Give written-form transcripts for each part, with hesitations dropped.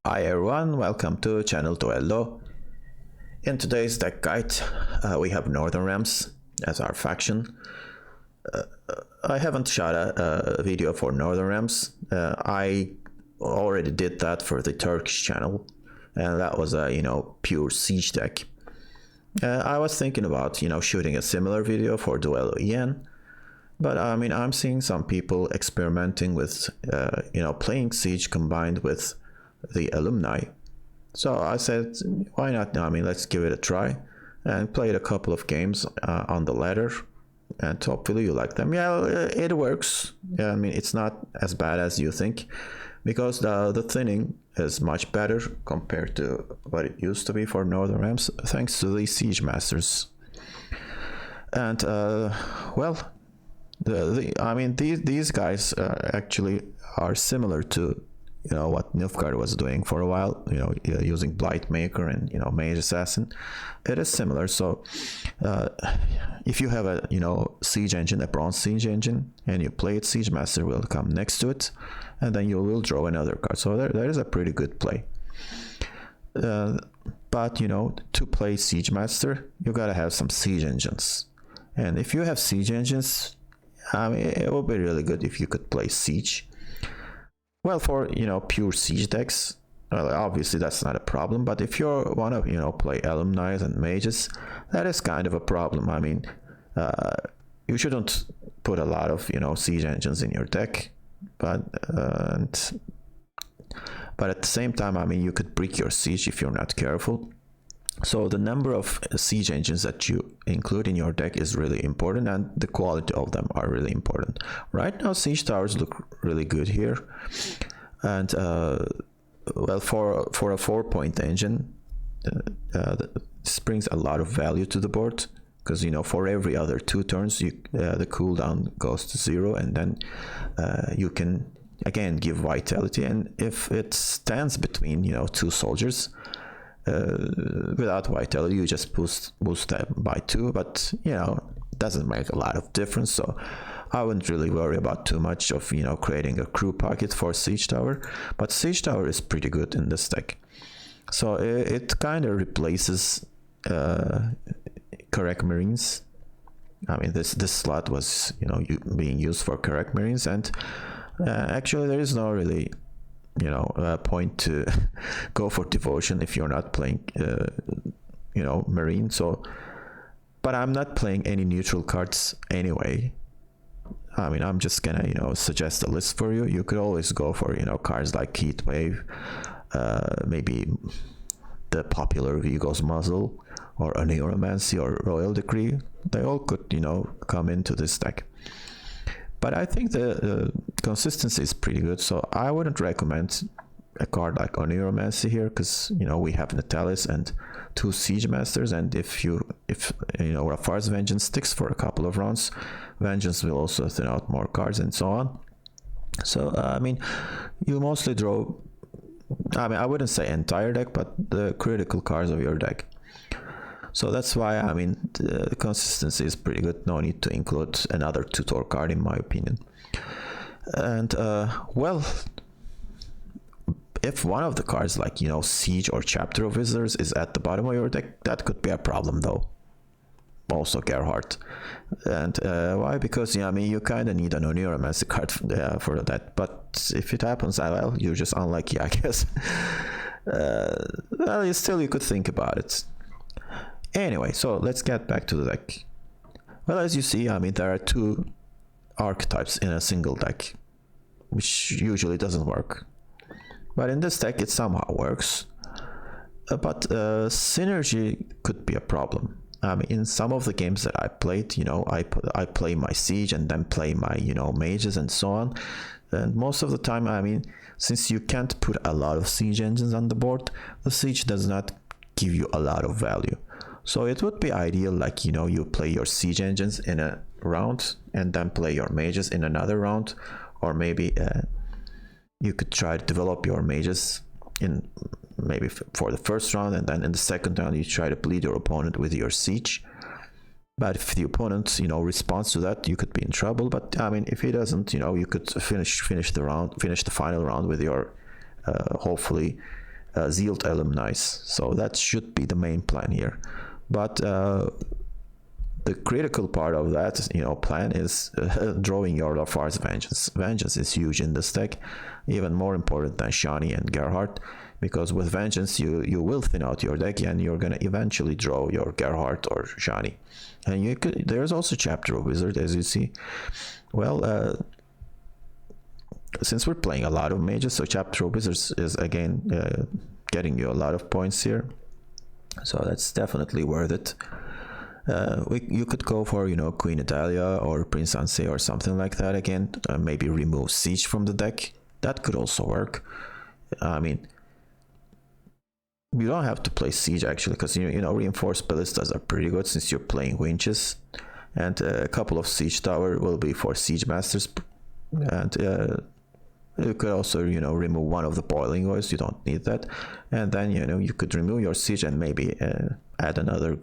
Hi everyone, welcome to channel Duello. In today's deck guide, we have Northern Realms as our faction. I haven't shot a video for Northern Realms. I already did that for the Turkish channel, and that was a pure siege deck. I was thinking about shooting a similar video for Duello EN, but I mean I'm seeing some people experimenting with playing siege combined with the alumni. So I said, why not? I mean, let's give it a try, and played a couple of games on the ladder, and hopefully you like them. Yeah, it works. Yeah, I mean, it's not as bad as you think, because the thinning is much better compared to what it used to be for Northern Realms, thanks to the Siege Masters. And well, I mean, these guys actually are similar to what Nilfgaard was doing for a while, using Blightmaker and Mage Assassin. It is similar. So if you have a siege engine, a bronze siege engine, and you play it, Siege Master will come next to it, and then you will draw another card. So there is a pretty good play. But to play Siege Master, you gotta have some siege engines, and if you have siege engines, I mean, it would be really good if you could play siege. Well, for pure siege decks, well, obviously that's not a problem. But if you want to play alumni and mages, that is kind of a problem. I mean, you shouldn't put a lot of siege engines in your deck, but at the same time, I mean, you could break your siege if you're not careful. So the number of siege engines that you include in your deck is really important, and the quality of them are really important. Right now, siege towers look really good here, and well, for a 4-point engine, this brings a lot of value to the board, because for every other 2 turns, the cooldown goes to 0, and then you can again give vitality, and if it stands between 2 soldiers. Without vitality, you just boost them by 2, but doesn't make a lot of difference. So I wouldn't really worry about too much of creating a crew pocket for Siege Tower. But Siege Tower is pretty good in this deck, so it kind of replaces Correct Marines. I mean, this slot was being used for Correct Marines, and actually there is no really point to go for devotion if you're not playing marine. So but I'm not playing any neutral cards anyway. I mean, I'm just gonna suggest a list for you. You could always go for cards like Heatwave, maybe the popular Vigo's Muzzle, or Neuromancy, or Royal Decree. They all could come into this deck. But I think the consistency is pretty good, so I wouldn't recommend a card like Oneiromancy here, because we have Natalis and 2 Siege Masters, and if Rafar's Vengeance sticks for a couple of rounds, Vengeance will also thin out more cards and so on. So I mean, you mostly draw, I mean, I wouldn't say entire deck, but the critical cards of your deck. So that's why, I mean, the consistency is pretty good. No need to include another tutor card, in my opinion. And well, if one of the cards like Siege or Chapter of Wizards is at the bottom of your deck, that could be a problem though. Also Gerhardt. And why? Because I mean, you kind of need an Oneiromancy card for that. But if it happens, well, you're just unlucky, I guess. Well, still you could think about it. Anyway, so let's get back to the deck. Well, as you see, I mean, there are 2 archetypes in a single deck, which usually doesn't work. But in this deck, it somehow works. But synergy could be a problem. I mean, in some of the games that I played, I play my siege and then play my, mages and so on. And most of the time, I mean, since you can't put a lot of siege engines on the board, the siege does not give you a lot of value. So it would be ideal, like, you play your siege engines in a round and then play your mages in another round, or maybe you could try to develop your mages in maybe for the first round, and then in the second round you try to bleed your opponent with your siege. But if the opponent responds to that, you could be in trouble. But I mean, if he doesn't, you could finish the final round with your hopefully Zealed Alumni. So that should be the main plan here. But the critical part of that, plan is drawing your Lafar's Vengeance. Vengeance is huge in this deck, even more important than Shani and Gerhardt, because with Vengeance you will thin out your deck and you're gonna eventually draw your Gerhardt or Shani. And there's also Chapter of Wizard, as you see. Well, since we're playing a lot of mages, so Chapter of Wizards is again getting you a lot of points here. So that's definitely worth it. You could go for, Queen Adalia or Prince Ansei or something like that again. Maybe remove Siege from the deck. That could also work. I mean, you don't have to play Siege actually, because reinforced ballistas are pretty good since you're playing winches, and a couple of Siege Tower will be for Siege Masters, and you could also remove one of the Boiling Oils. You don't need that, and then you could remove your Siege and maybe add another,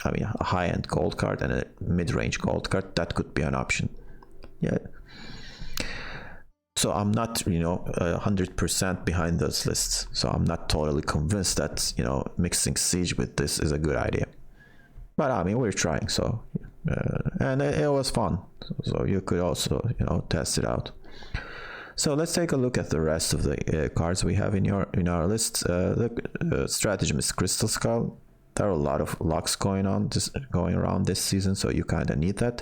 a high-end gold card and a mid-range gold card. That could be an option. Yeah. So I'm not 100% behind those lists. So I'm not totally convinced that mixing Siege with this is a good idea. But we're trying. So and it was fun. So you could also test it out. So let's take a look at the rest of the cards we have in our list. The stratagem is Crystal Skull. There are a lot of locks going around this season, so you kind of need that.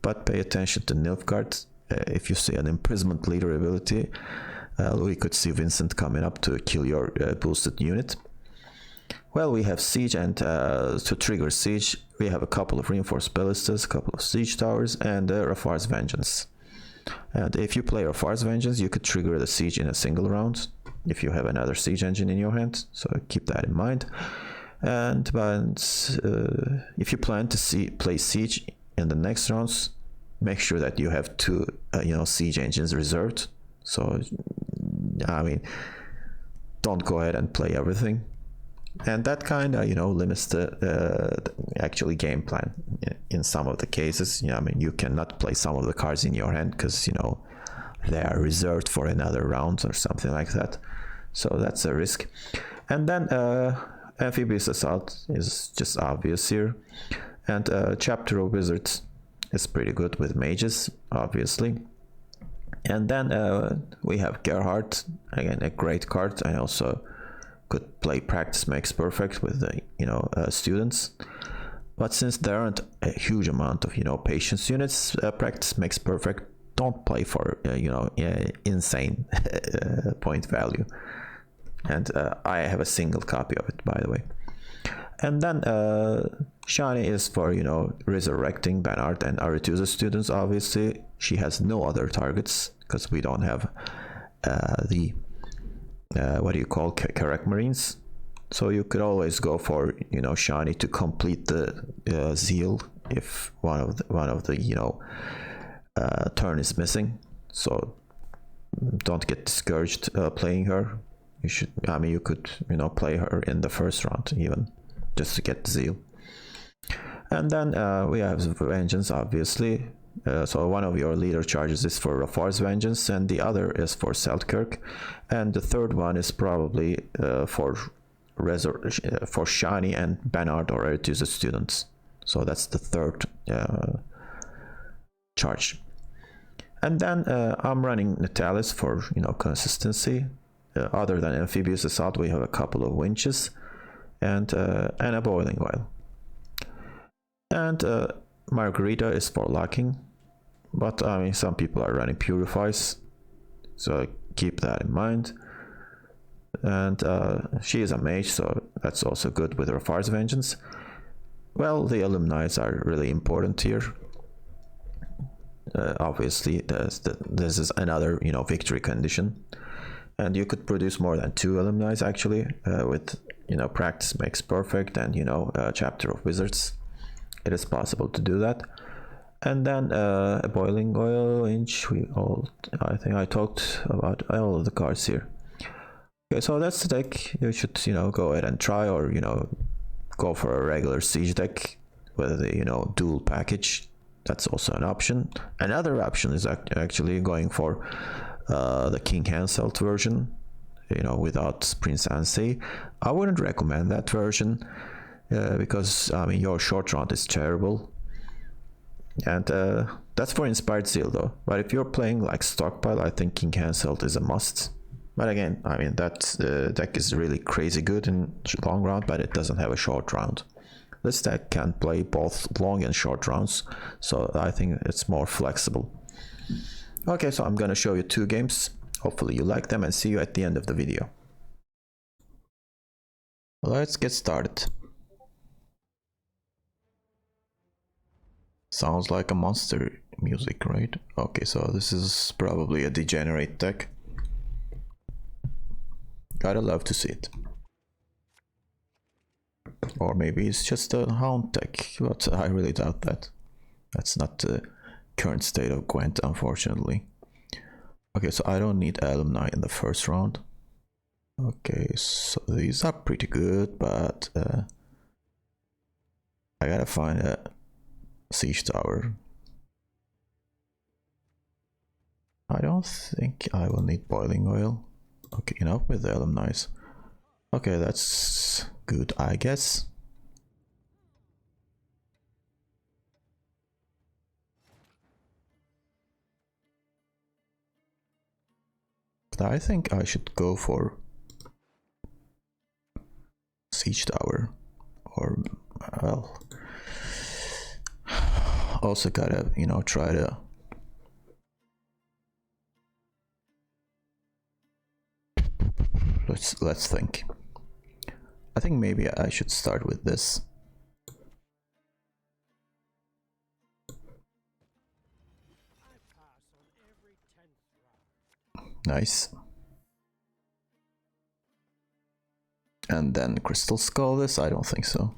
But pay attention to Nilfgaard. If you see an Imprisonment Leader ability, we could see Vincent coming up to kill your boosted unit. Well, we have Siege, and to trigger Siege, we have a couple of Reinforced Ballistas, a couple of Siege Towers, and Rafar's Vengeance. And if you play Rafar's Vengeance, you could trigger the Siege in a single round, if you have another Siege Engine in your hand, so keep that in mind. But if you plan to play Siege in the next rounds, make sure that you have two Siege Engines reserved. So don't go ahead and play everything, and that kind of limits the actually game plan in some of the cases. You cannot play some of the cards in your hand because they are reserved for another round or something like that, so that's a risk. And then Amphibious Assault is just obvious here, and Chapter of Wizards is pretty good with mages, obviously. And then we have Gerhardt, again a great card. I also could play Practice Makes Perfect with the students, but since there aren't a huge amount of patience units, Practice Makes Perfect don't play for insane point value. And I have a single copy of it, by the way. And then Shani is for resurrecting Bernard and Aretusa students. Obviously she has no other targets because we don't have the what do you call Karak Marines, so you could always go for Shani to complete the Zeal if one of the turn is missing. So don't get discouraged playing her. You could play her in the first round even, just to get the Zeal. And then we have Vengeance, obviously. So one of your leader charges is for Rafar's Vengeance, and the other is for Seltkirk, and the third one is probably for Shani and Bernard or Aretusa students. So that's the third charge. And then I'm running Natalis for consistency. Other than Amphibious Assault, we have a couple of winches and a Boiling Oil. And Margarita is for locking, but some people are running Purifies, so keep that in mind. And she is a mage, so that's also good with Rafar's Vengeance. Well, the Alumni are really important here. Obviously, this is another victory condition. And you could produce more than 2 Alumni actually with Practice Makes Perfect and Chapter of Wizards. It is possible to do that. And then a Boiling Oil Inch. I think I talked about all of the cards here. Okay, so that's the deck. You should go ahead and try, or go for a regular Siege deck with the dual package. That's also an option. Another option is actually going for the King Hanselt version. you know, without Prince Ansei. I wouldn't recommend that version because I mean your short round is terrible, and that's for Inspired Seal though. But if you're playing like Stockpile, I think King Cancelled is a must. But again, I mean that deck is really crazy good in long round, but it doesn't have a short round. This deck can play both long and short rounds, so I think it's more flexible. Okay, so I'm gonna show you 2 games. Hopefully you like them, and see you at the end of the video. Let's get started. Sounds like a monster music, right? Okay, so this is probably a degenerate deck. Gotta love to see it. Or maybe it's just a Hound deck, but I really doubt that. That's not the current state of Gwent, unfortunately. Okay, so I don't need Alumni in the first round. Okay, so these are pretty good, but I gotta find a Siege Tower. I don't think I will need Boiling Oil. Okay, enough with the Alumni. Okay, that's good, I guess. But I think I should go for Siege Tower, or well, also gotta, you know, try to let's think. I think maybe I should start with this. Nice. And then Crystal Skull this? I don't think so.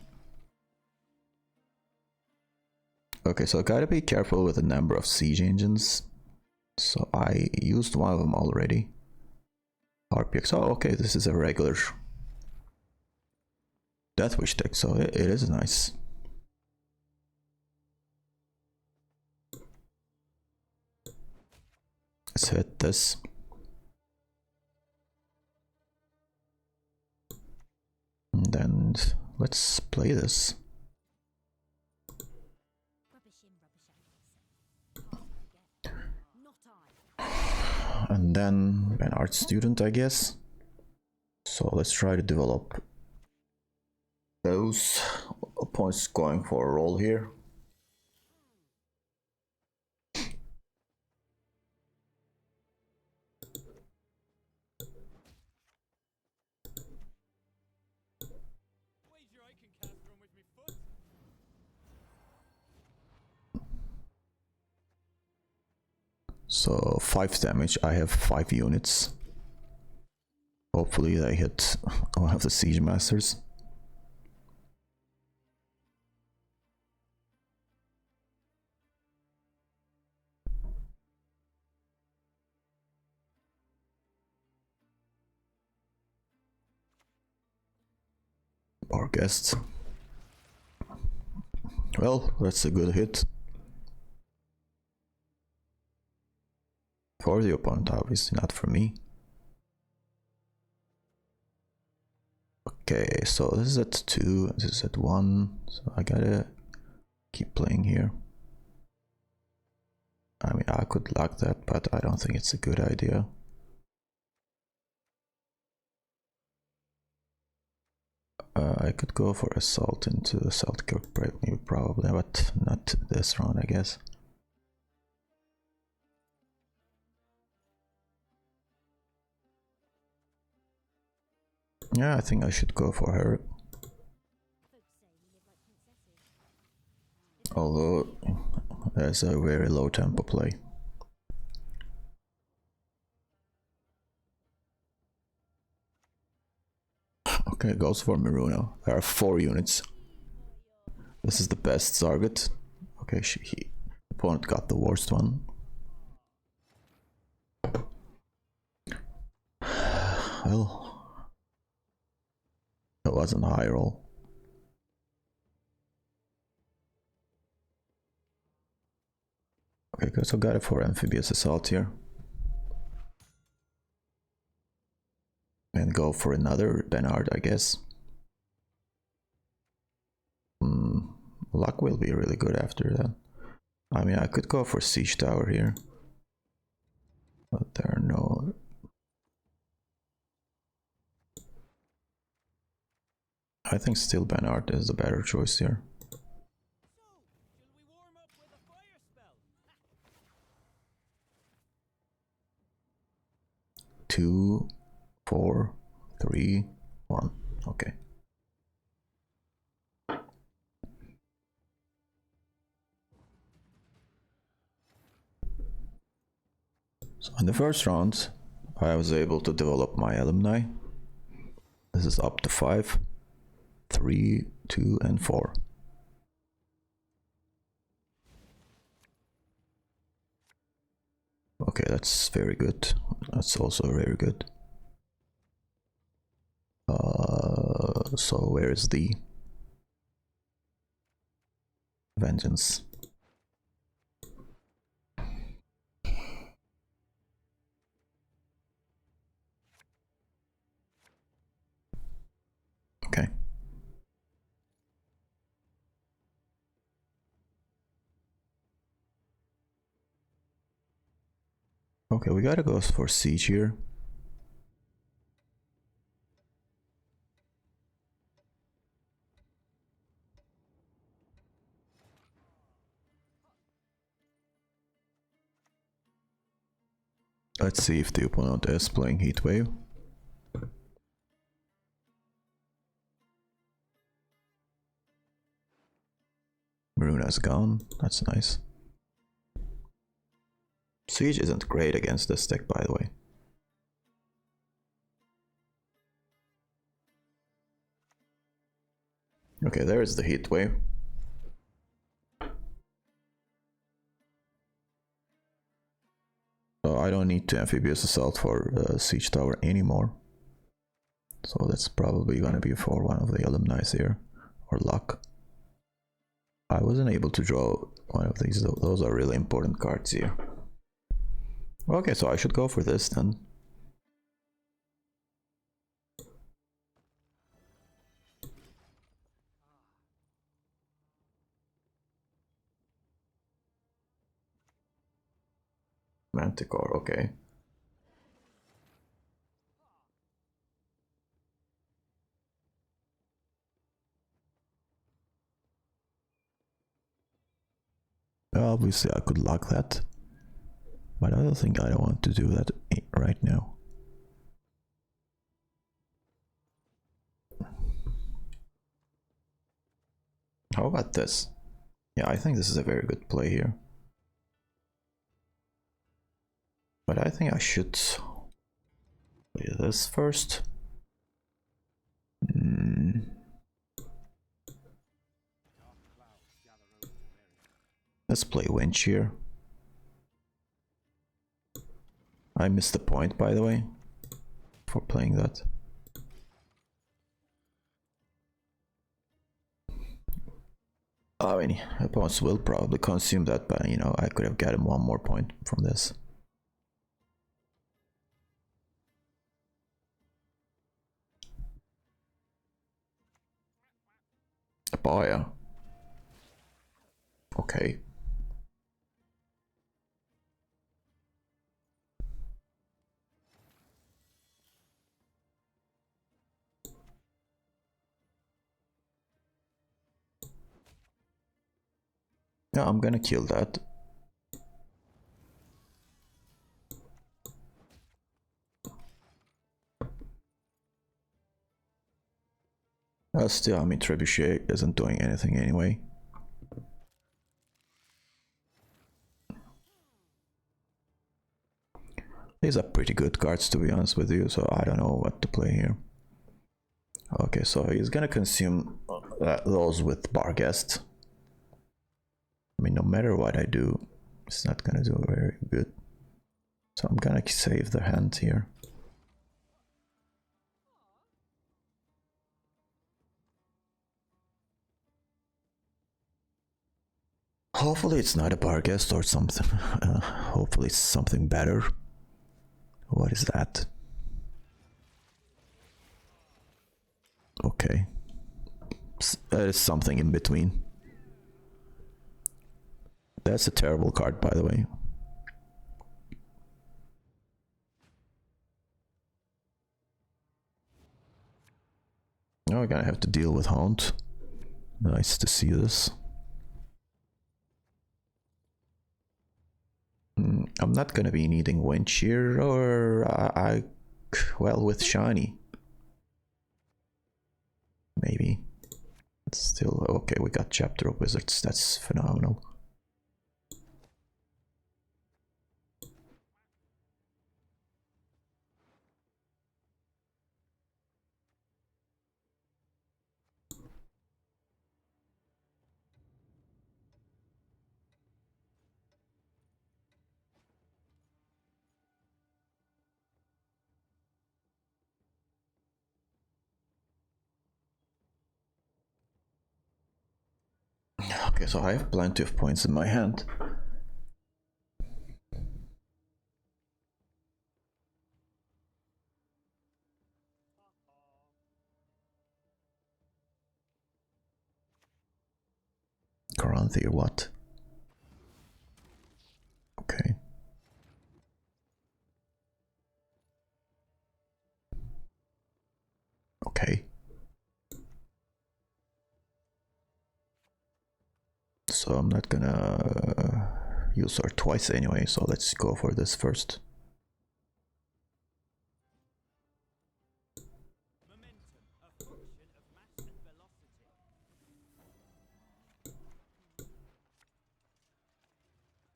Okay, so I gotta be careful with the number of siege engines. So I used one of them already. RPX. Oh, okay, this is a regular Deathwish deck, so it is nice. Let's hit this. And then let's play this. And then an art student, I guess. So let's try to develop those points going for a roll here. So 5 damage, I have 5 units. Hopefully they hit one of the Siege Masters. Or guests. Well, that's a good hit. For the opponent, obviously, not for me. Okay, so this is at 2, this is at 1, so I gotta keep playing here. I mean, I could lock that, but I don't think it's a good idea. I could go for Assault into the Selkirk, maybe, probably, but not this round, I guess. Yeah, I think I should go for her. Although there's a very low tempo play. Okay, goes for Miruno. There are 4 units. This is the best target. Okay, opponent got the worst one. Well, it wasn't a high roll. Okay, so got it for Amphibious Assault here. and go for another Bernard, I guess. Luck will be really good after that. I mean, I could go for Siege Tower here, but there are no... I think still Bernard is the better choice here. Two, 4, 3, 1. Okay. So in the first round, I was able to develop my alumni. This is up to 5, 3, 2, and 4. Okay, that's very good. That's also very good. So where is the vengeance? Okay. Okay, we gotta go for siege here. Let's see if the opponent is playing Heatwave. Maruna's gone, that's nice. Siege isn't great against this deck, by the way. Okay, there is the Heatwave. So I don't need to Amphibious Assault for Siege Tower anymore. So that's probably gonna be for one of the alumni here, or luck. I wasn't able to draw one of these, those are really important cards here. Okay, so I should go for this then. Manticore, okay. Obviously I could lock that, but I don't think I want to do that right now. How about this? Yeah, I think this is a very good play here. But I think I should play this first. Let's play Winch here. I missed the point, by the way, for playing that. I mean, opponents will probably consume that, but you know, I could have gotten one more point from this. Abaya. Okay. Yeah, I'm gonna kill that. Still, I mean, Trebuchet isn't doing anything anyway. These are pretty good cards, to be honest with you, so I don't know what to play here. Okay, so he's gonna consume those with Barghest. I mean, no matter what I do, it's not gonna do very good. So I'm gonna save the hand here. Hopefully it's not a Barghest or something. Hopefully it's something better. What is that? Okay. There is something in between. That's a terrible card, by the way. Now we're gonna have to deal with Haunt. Nice to see this. I'm not gonna be needing Winch here, or well, with Shiny. Maybe. It's still okay. We got Chapter of Wizards. That's phenomenal. Okay, so I have plenty of points in my hand. Karanthi or what? Okay. Okay. So I'm not gonna use her twice anyway, so let's go for this first.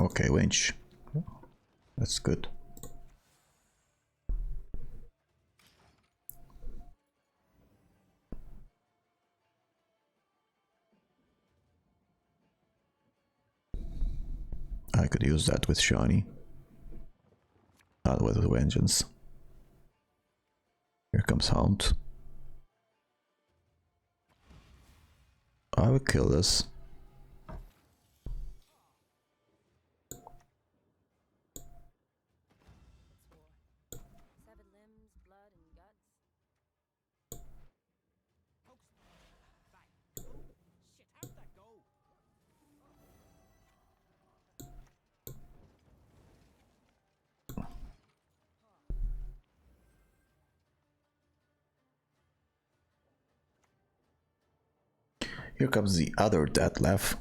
Okay, Winch. That's good. I could use that with Shiny. Not with Vengeance. Here comes Hound. I will kill this. Here comes the other Detlef.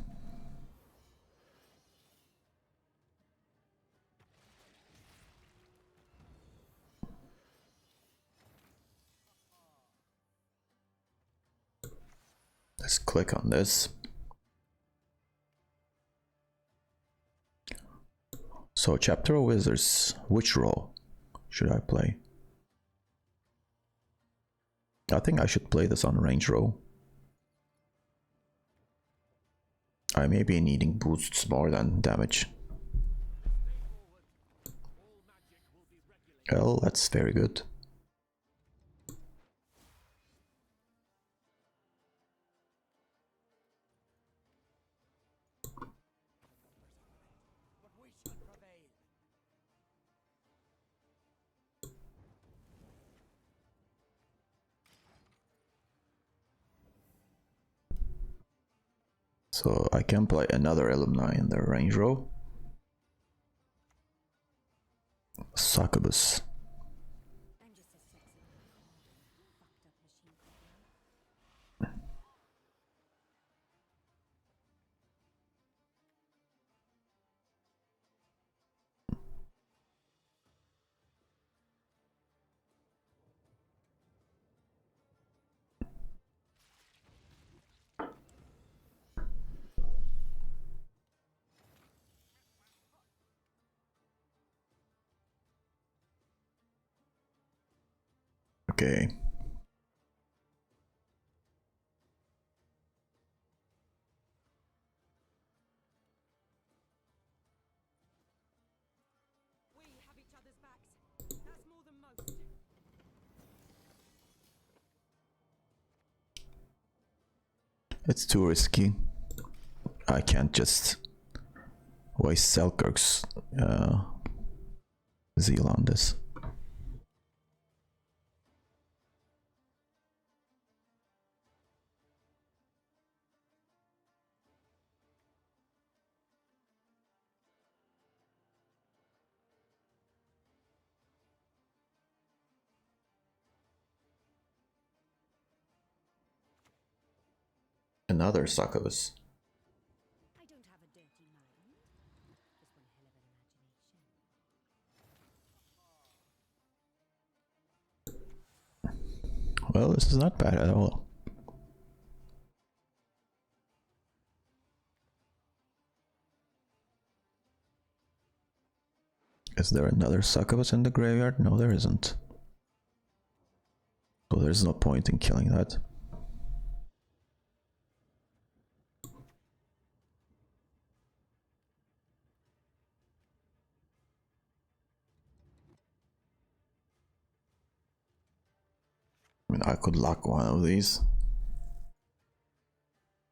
Let's click on this. So, Chapter of Wizards, which role should I play? I think I should play this on range row. I may be needing boosts more than damage. Well, that's very good. So I can play another alumni in the range row. Succubus. Okay. It's too risky. I can't just waste Selkirk's zeal on this. another succubus. I don't have a dirty mind. Just one hell of an imagination. Well, this is not bad at all. Is there another succubus in the graveyard? No, there isn't. So there's no point in killing that. I mean, I could lock one of these,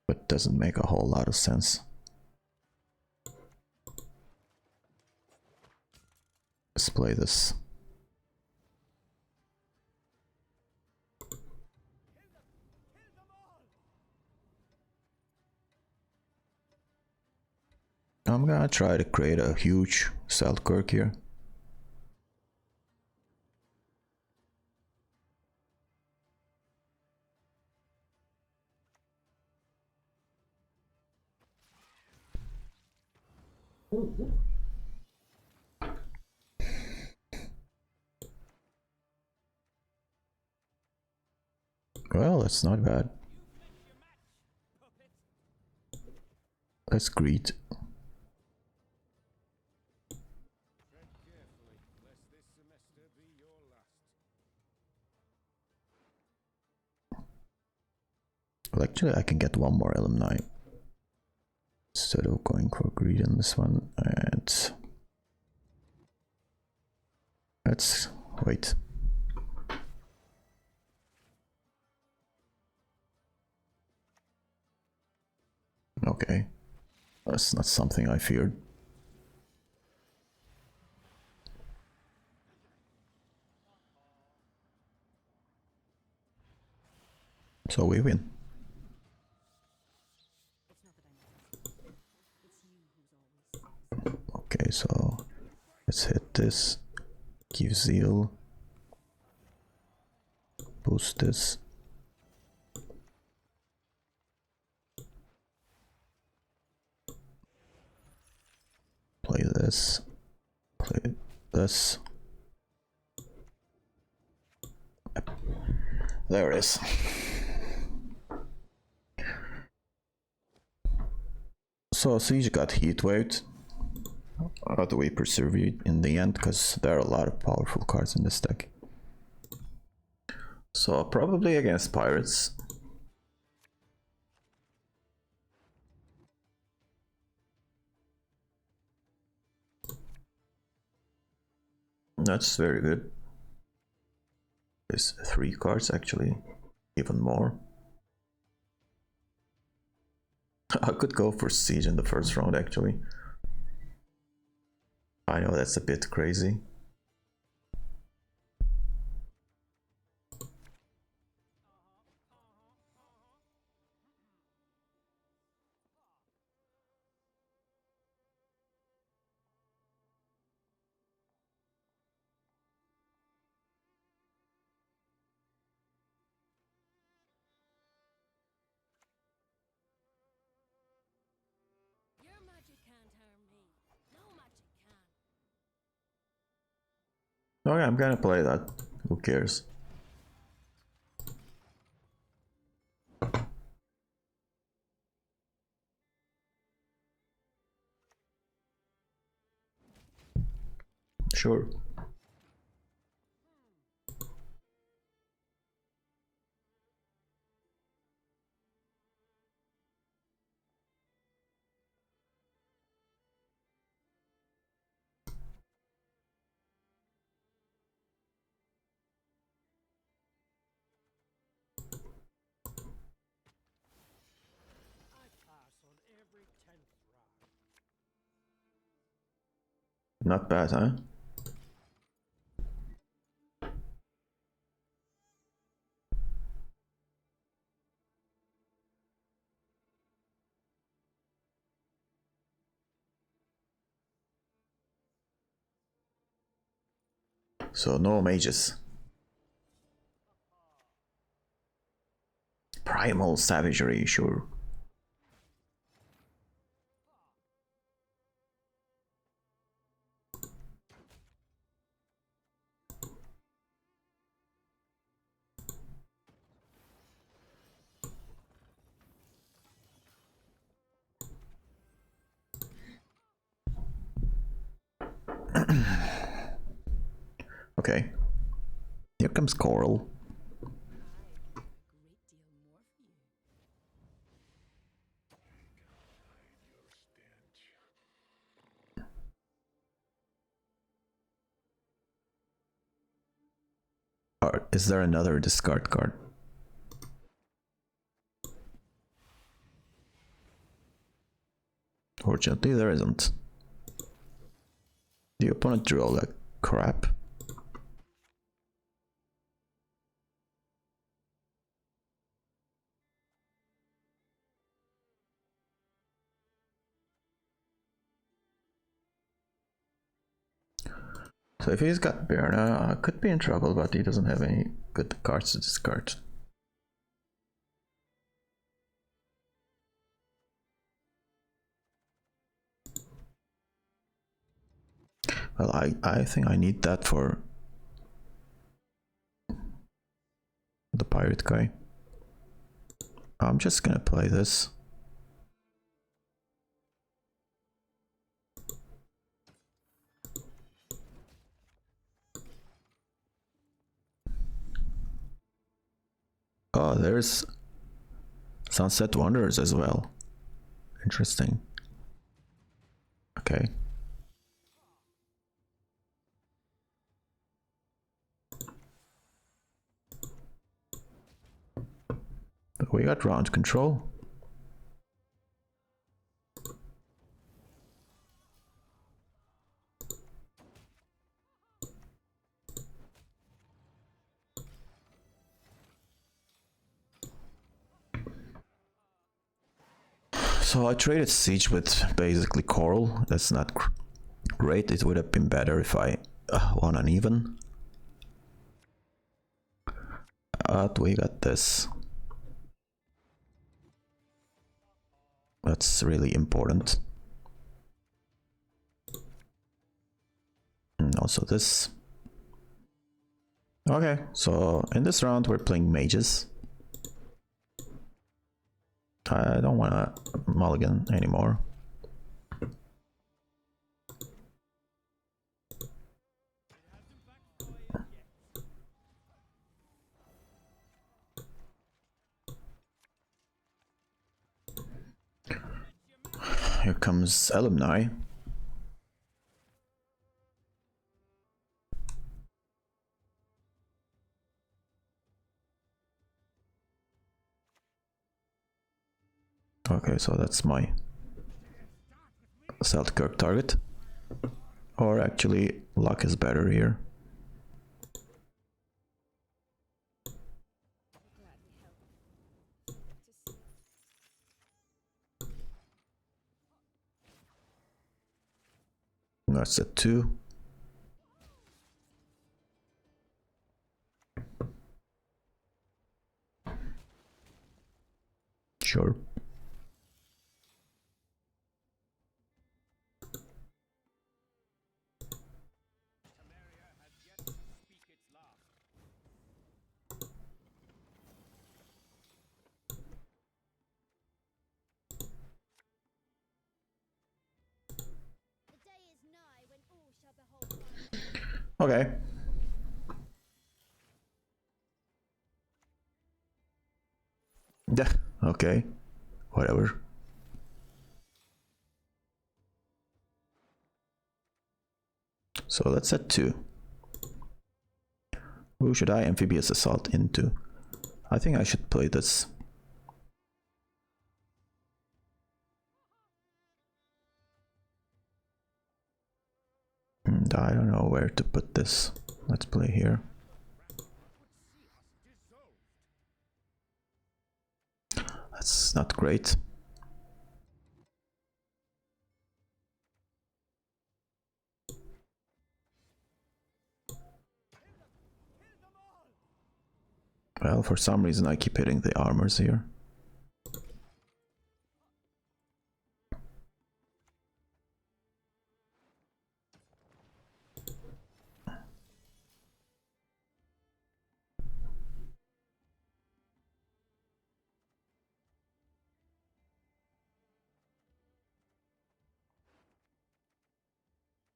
but it doesn't make a whole lot of sense. Let's play this. I'm gonna try to create a huge Selkirk here. Well, that's not bad. Let's greet. Well, actually, I can get one more alumni instead of going for greed in this one. And let's wait. Okay, that's not something I feared. So we win. Okay, so let's hit this. Give zeal. Boost this. Play this. Play this. There it is. So Siege got heat waved. How do we persevere in the end? Because there are a lot of powerful cards in this deck. So probably against pirates. That's very good. There's 3 cards actually, even more. I could go for Siege in the first round actually. I know that's a bit crazy. Your magic can't harm me. No magic can. Okay, I'm gonna play that. Who cares? Sure. Not bad, huh? So no mages. Primal savagery, sure. Okay. Here comes Coral. Or is there another discard card? Fortunately, there isn't. The opponent drew all that crap. So if he's got Berna, I could be in trouble, but he doesn't have any good cards to discard. Well, I think I need that for the pirate guy. I'm just gonna play this. Oh, there's Sunset Wanderers as well. Interesting. Okay. We got round control. So I traded Siege with basically Coral. That's not great. It would have been better if I won uneven. But we got this. That's really important. And also this. Okay, so in this round we're playing mages. I don't want to mulligan anymore. Here comes Alumni. Okay, so that's my Seltkirk target. Or actually, luck is better here. That's a 2. Sure. Okay. Yeah, okay. Whatever. So that's at 2. Who should I amphibious assault into? I think I should play this. And I don't know where to put this. Let's play here. That's not great. Well, for some reason I keep hitting the armors here.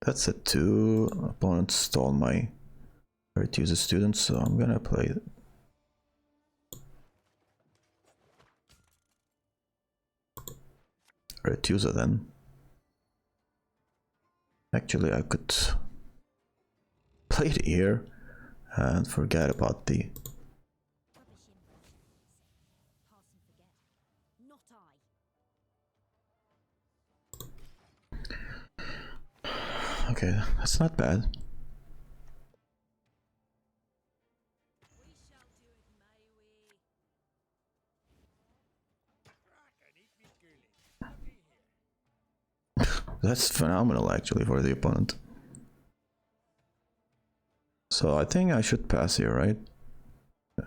That's a 2. Opponent stole my Reduce a student, so I'm gonna play Reduce then. Actually, I could play it here and forget about the... Rubbish impression. Pass and forget. Not I. Okay, that's not bad. We shall do it my way. That's phenomenal actually for the opponent. So I think I should pass here, right?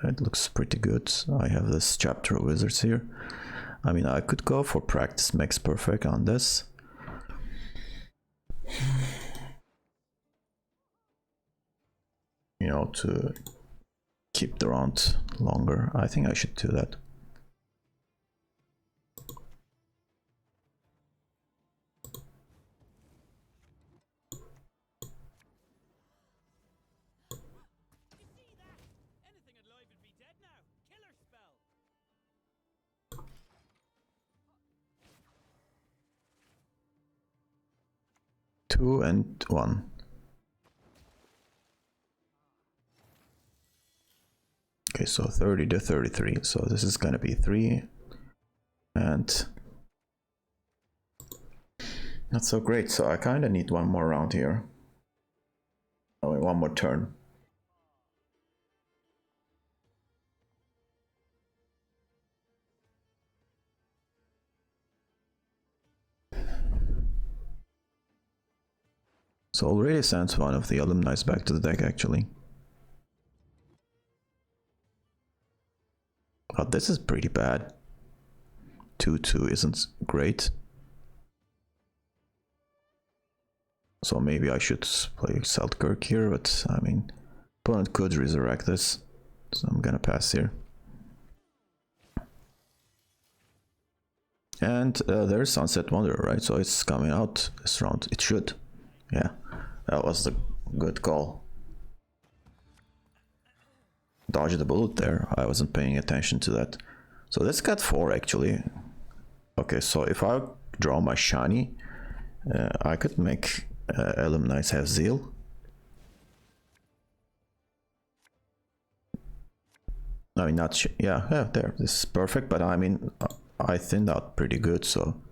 It looks pretty good. I have this chapter of wizards here. I mean, I could go for practice makes perfect on this. You know, to keep the round longer. I think I should do that. Anything alive would be dead now. Killer spell. 2 and 1. Okay, so 30 to 33. So this is gonna be 3. And not so great. So I kind of need one more round here. Oh, wait, one more turn. So already sent one of the alumni back to the deck actually. But this is pretty bad. 2-2 isn't great. So maybe I should play Seltkirk here, but I mean, opponent could resurrect this. So I'm gonna pass here. And there's Sunset Wanderer, right? So it's coming out this round. It should. Yeah, that was the good call. Dodged the bullet there. I wasn't paying attention to that. So this got 4 actually. Okay, so if I draw my shiny, I could make alumni have zeal. I mean, not yeah, there. This is perfect, but I mean, I thinned out pretty good, so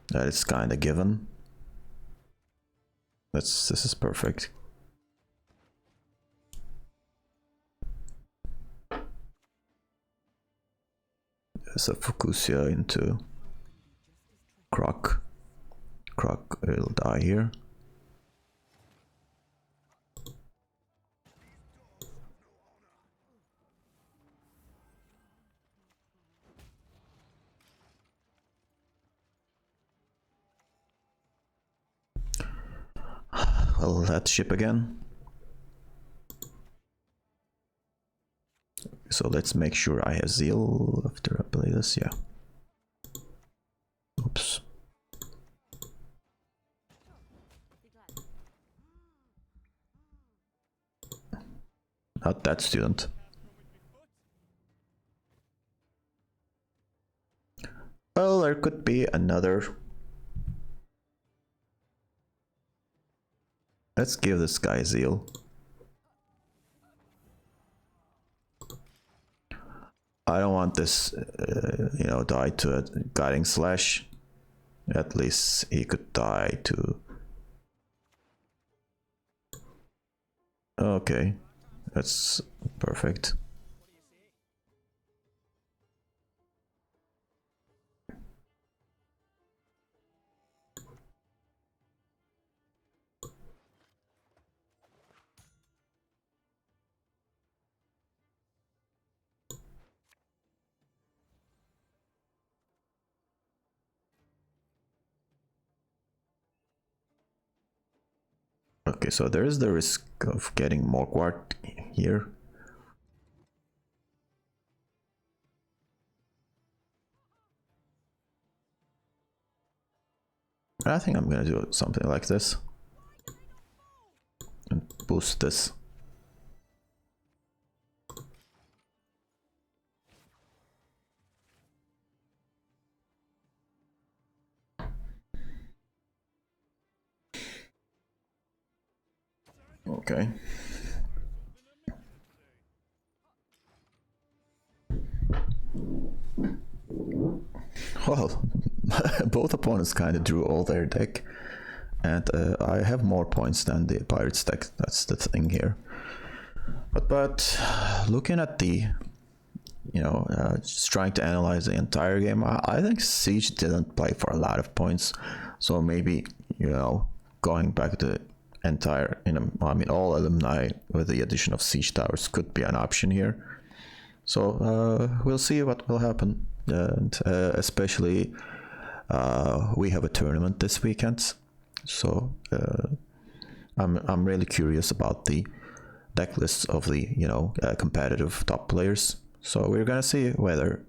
that is kind of given. This is perfect. There's a Fukusia into Croc. Croc will die here. Well, that ship again. So let's make sure I have zeal after I play this, yeah. Oops. Not that student. Well, there could be another. Let's give this guy zeal. I don't want this, you know, die to a guiding slash. At least he could die to. Okay, that's perfect. Okay, so there is the risk of getting more Gwent here. I think I'm gonna do something like this and boost this. Okay. Well, both opponents kind of drew all their deck, and I have more points than the Pirates deck. That's the thing here. But looking at the, just trying to analyze the entire game, I think Siege didn't play for a lot of points. So maybe, going back to entire, all alumni with the addition of Siege Towers could be an option here. So we'll see what will happen. And especially we have a tournament this weekend. So I'm really curious about the deck lists of the competitive top players. So we're gonna see whether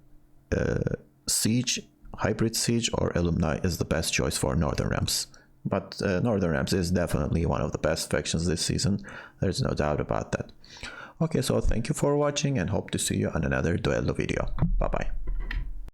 Siege, Hybrid Siege, or Alumni is the best choice for Northern Realms. But Northern Realms is definitely one of the best factions this season. There's no doubt about that. Okay, so thank you for watching and hope to see you on another Duello video. Bye bye.